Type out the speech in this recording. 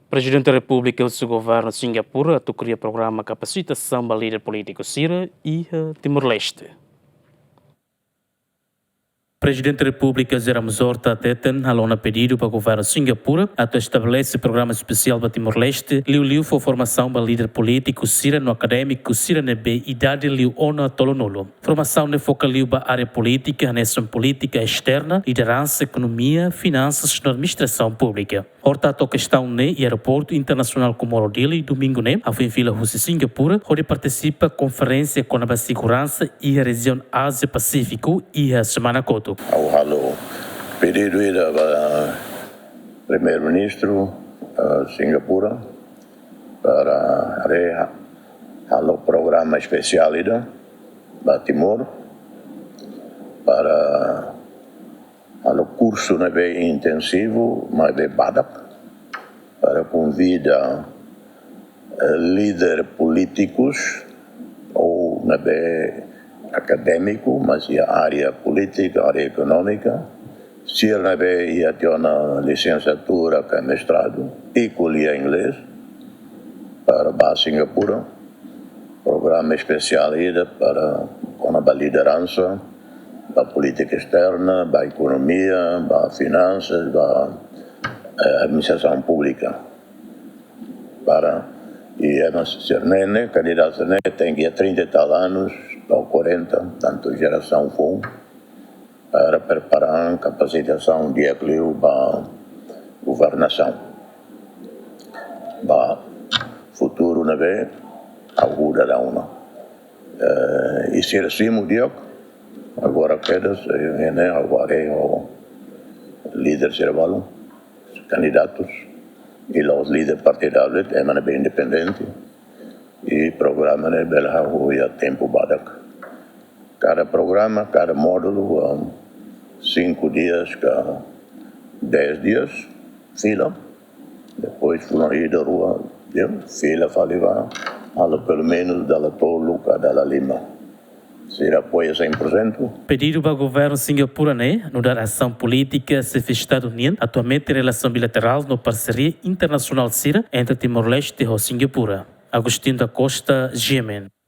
Presidente da República e o seu governo de Singapura cria programa capacitação para líder político Síria e Timor-Leste. Presidente da República Zeramos Horta Teten alona pedido para o governo de Singapura a estabelecer programa especial para Timor-Leste, liu for formação para líder político Síria no acadêmico Síria nebe idade liu ona tolonolo. Formação ne foca liu para área política, nessa política externa, liderança, economia, finanças e administração pública. Horta a questão ne e aeroporto internacional Comoro Dili domingo ne a fila Rússia Singapura, onde participa conferência com a segurança e a região Ásia-Pacífico e a semana Coto. Ao halo pedido para o primeiro-ministro Singapura para halo programa especial para Timor para halo curso bem intensivo mas bem badak para convida líderes políticos ou bem acadêmico, mas e a área política, a área econômica, se ele ia ter uma licenciatura, que é mestrado, e colher inglês, para a Singapura, programa especial para a liderança, para a política externa, para a economia, para finanças, para a administração pública. E a nossa nene, candidato nene, tem 30 e tal anos, ou 40, tanto geração FOM, para preparar a capacitação de equilíbrio para a governação. Para o futuro, ajuda da uma. E se assim, agora quedas, agora é o líder servalo, os candidatos, e os líderes partidários, é bem independente. E programa é a tempo badak. Cada programa, cada módulo, 5 dias, 10 dias, fila. Depois foram ir da rua, fila, faliva, pelo menos dala tolo, dala lima. Se apoia 100%. Pedido para o governo Singapura, no dar ação política se fez Estados Unidos, atualmente relação bilateral no parceria internacional Síria entre Timor-Leste e Singapura. Agostinho da Costa, Gemen.